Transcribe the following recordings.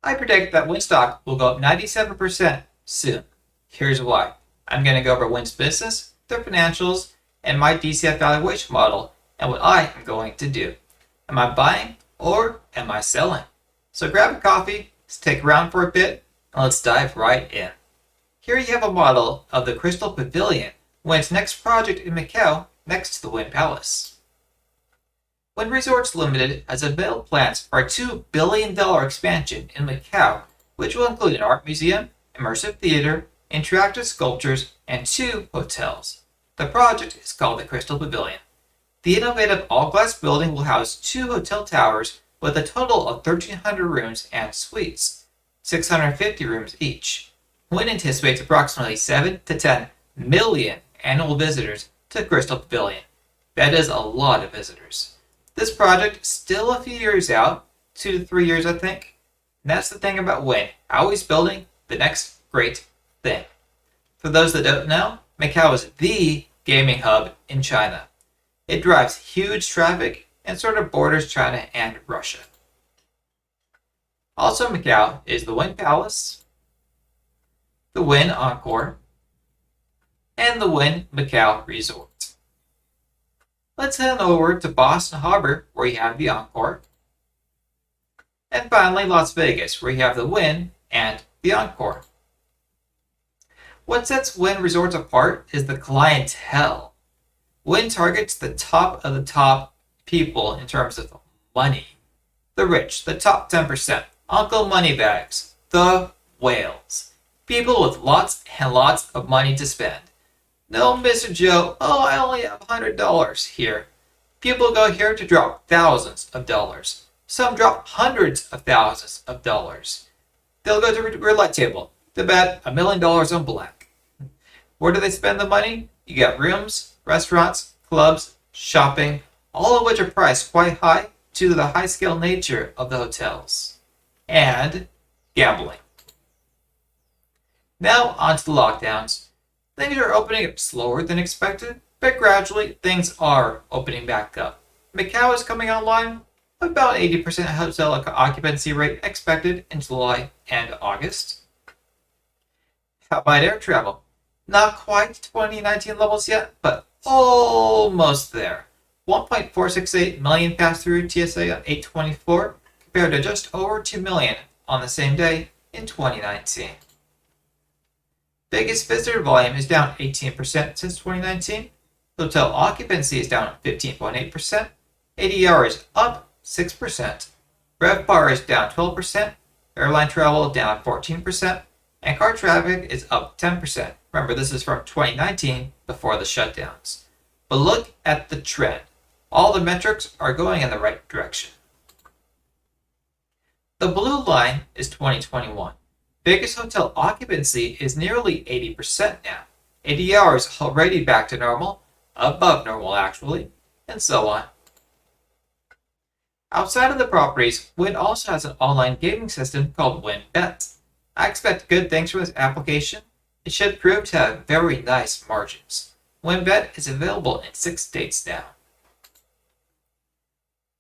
I predict that WYNN stock will go up 97% soon. Here's why. I'm going to go over WYNN's business, their financials, and my DCF valuation model, and what I am going to do. Am I buying or am I selling? So grab a coffee, stick around for a bit, and let's dive right in. Here you have a model of the Crystal Pavilion, WYNN's next project in Macau next to the WYNN Palace. WYNN Resorts Limited has unveiled plans for a $2 billion expansion in Macau, which will include an art museum, immersive theater, interactive sculptures, and 2 hotels. The project is called the Crystal Pavilion. The innovative all-glass building will house 2 hotel towers with a total of 1,300 rooms and suites, 650 rooms each. WYNN anticipates approximately 7 to 10 million annual visitors to Crystal Pavilion. That is a lot of visitors. This project is still a few years out, 2 to 3 years I think. And that's the thing about WYNN, always building the next great thing. For those that don't know, Macau is the gaming hub in China. It drives huge traffic and sort of borders China and Russia. Also in Macau is the WYNN Palace, the WYNN Encore, and the WYNN Macau Resort. Let's head over to Boston Harbor, where you have the Encore. And finally, Las Vegas, where you have the WYNN and the Encore. What sets WYNN Resorts apart is the clientele. WYNN targets the top of the top people in terms of money. The rich, the top 10%, Uncle Moneybags, the whales. People with lots and lots of money to spend. No, Mr. Joe, I only have $100 here. People go here to drop thousands of dollars. Some drop hundreds of thousands of dollars. They'll go to a roulette table to bet $1 million on black. Where do they spend the money? You got rooms, restaurants, clubs, shopping, all of which are priced quite high due to the high-scale nature of the hotels. And gambling. Now on to the lockdowns. Things are opening up slower than expected, but gradually things are opening back up. Macau is coming online, about 80% hotel occupancy rate expected in July and August. How about air travel? Not quite 2019 levels yet, but almost there. 1.468 million passed through TSA on 8/24, compared to just over 2 million on the same day in 2019. Vegas visitor volume is down 18% since 2019. Hotel occupancy is down 15.8%. ADR is up 6%. RevPAR is down 12%. Airline travel down 14%. And car traffic is up 10%. Remember, this is from 2019 before the shutdowns. But look at the trend. All the metrics are going in the right direction. The blue line is 2021. Vegas hotel occupancy is nearly 80% now. ADR is already back to normal, above normal actually, and so on. Outside of the properties, WYNN also has an online gaming system called WinBet. I expect good things from this application. It should prove to have very nice margins. WinBet is available in 6 states now.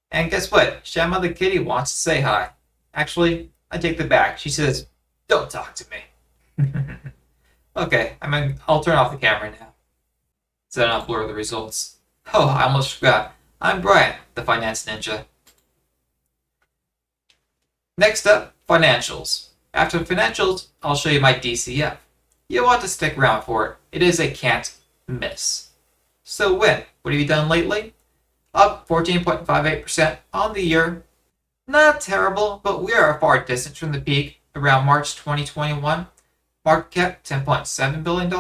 And guess what? Shamma the kitty wants to say hi. Actually, I take the back. She says, "Don't talk to me." Okay, I'll turn off the camera now, so then I'll blur the results. Oh, I almost forgot. I'm Brian, the Finance Ninja. Next up, financials. After financials, I'll show you my DCF. You'll want to stick around for it. It is a can't miss. So WYNN, what have you done lately? Up 14.58% on the year. Not terrible, but we are a far distance from the peak around March 2021. Market cap $10.7 billion.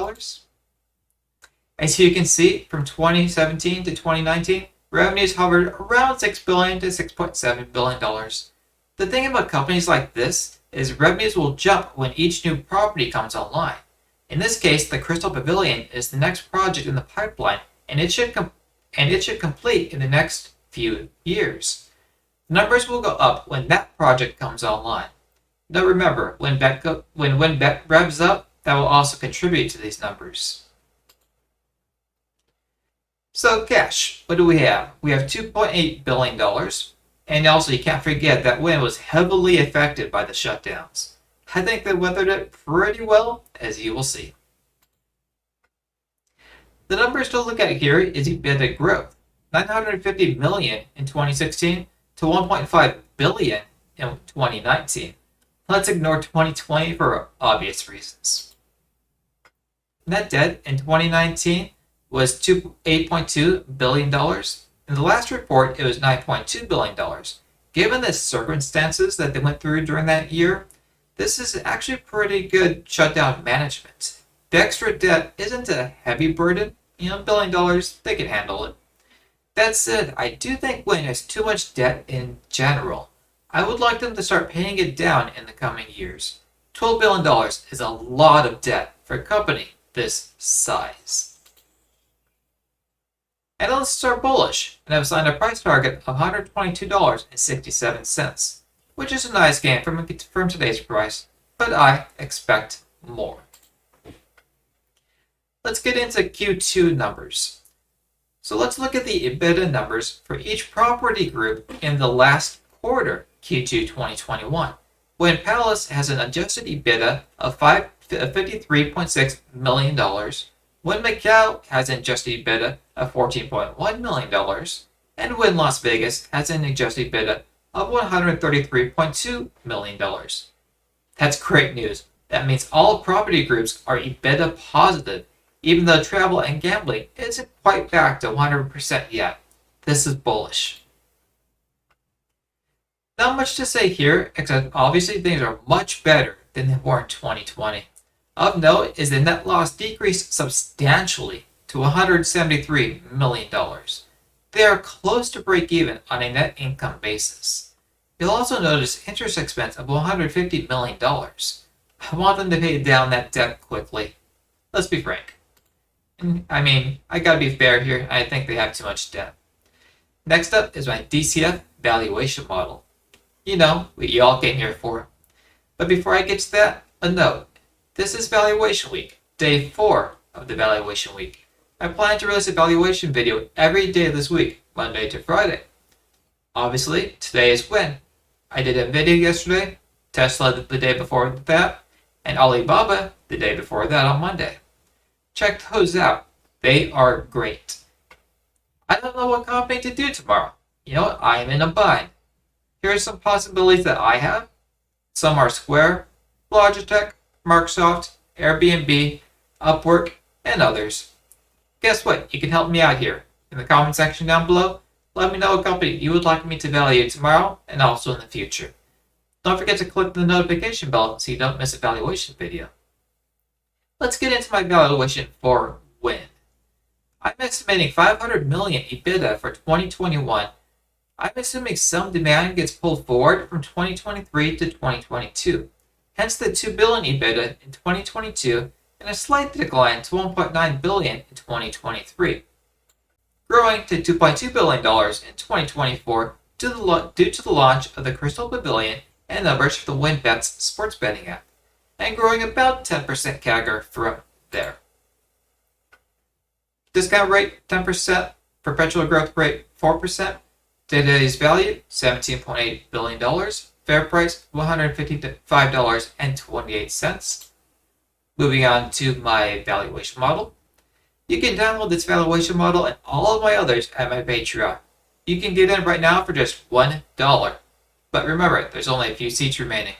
As you can see, from 2017 to 2019, revenues hovered around $6 billion to $6.7 billion. The thing about companies like this is revenues will jump when each new property comes online. In this case, the Crystal Pavilion is the next project in the pipeline, and it should complete in the next few years. The numbers will go up when that project comes online. Now remember, when WinBet revs up, that will also contribute to these numbers. So cash, what do we have? We have $2.8 billion. And also, you can't forget that WYNN was heavily affected by the shutdowns. I think they weathered it pretty well, as you will see. The numbers to look at here is EBITDA growth, $950 million in 2016 to $1.5 billion in 2019. Let's ignore 2020 for obvious reasons. Net debt in 2019 was $8.2 billion. In the last report, it was $9.2 billion. Given the circumstances that they went through during that year, this is actually pretty good shutdown management. The extra debt isn't a heavy burden. $1 billion, they can handle it. That said, I do think WYNN has too much debt in general. I would like them to start paying it down in the coming years. $12 billion is a lot of debt for a company this size. Analysts are bullish and have assigned a price target of $122.67, which is a nice gain from today's price, but I expect more. Let's get into Q2 numbers. So let's look at the EBITDA numbers for each property group in the last quarter, Q2 2021. WYNN Palace has an adjusted EBITDA of $53.6 million. WYNN Macau has an adjusted EBITDA of $14.1 million. And WYNN Las Vegas has an adjusted EBITDA of $133.2 million. That's great news. That means all property groups are EBITDA positive, even though travel and gambling isn't quite back to 100% yet. This is bullish. Not much to say here, except obviously things are much better than they were in 2020. Of note is the net loss decreased substantially to $173 million. They are close to break even on a net income basis. You'll also notice interest expense of $150 million. I want them to pay down that debt quickly. Let's be frank. I gotta be fair here. I think they have too much debt. Next up is my DCF Valuation Model. What you all came here for. But before I get to that, a note. This is Valuation Week, day 4 of the Valuation Week. I plan to release a valuation video every day this week, Monday to Friday. Obviously, today is WYNN. I did a video yesterday, Tesla the day before that, and Alibaba the day before that on Monday. Check those out. They are great. I don't know what company to do tomorrow. I am in a bind. Here are some possibilities that I have. Some are Square, Logitech, Microsoft, Airbnb, Upwork, and others. Guess what? You can help me out here. In the comment section down below, let me know what company you would like me to value tomorrow and also in the future. Don't forget to click the notification bell so you don't miss a valuation video. Let's get into my valuation for WYNN. I'm estimating $500 million EBITDA for 2021. I'm assuming some demand gets pulled forward from 2023 to 2022. Hence the $2 billion EBITDA in 2022 and a slight decline to $1.9 billion in 2023. Growing to $2.2 billion in 2024 due to the launch of the Crystal Pavilion and numbers for the WinBet sports betting app, and growing about 10% CAGR from there. Discount rate 10%, perpetual growth rate 4%, today's value $17.8 billion, fair price $155.28. Moving on to my valuation model. You can download this valuation model and all of my others at my Patreon. You can get in right now for just $1. But remember, there's only a few seats remaining.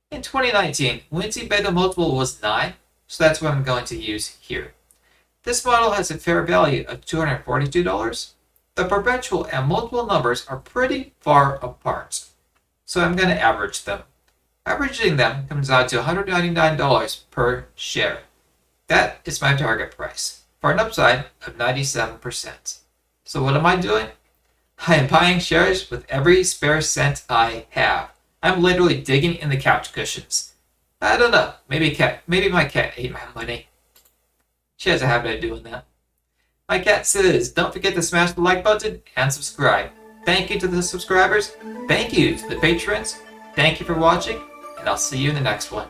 In 2019, WYNN's EBITDA multiple was 9, so that's what I'm going to use here. This model has a fair value of $242. The perpetual and multiple numbers are pretty far apart, so I'm going to average them. Averaging them comes out to $199 per share. That is my target price, for an upside of 97%. So what am I doing? I am buying shares with every spare cent I have. I'm literally digging in the couch cushions. I don't know, maybe my cat ate my money. She has a habit of doing that. My cat says, don't forget to smash the like button and subscribe. Thank you to the subscribers. Thank you to the patrons. Thank you for watching, and I'll see you in the next one.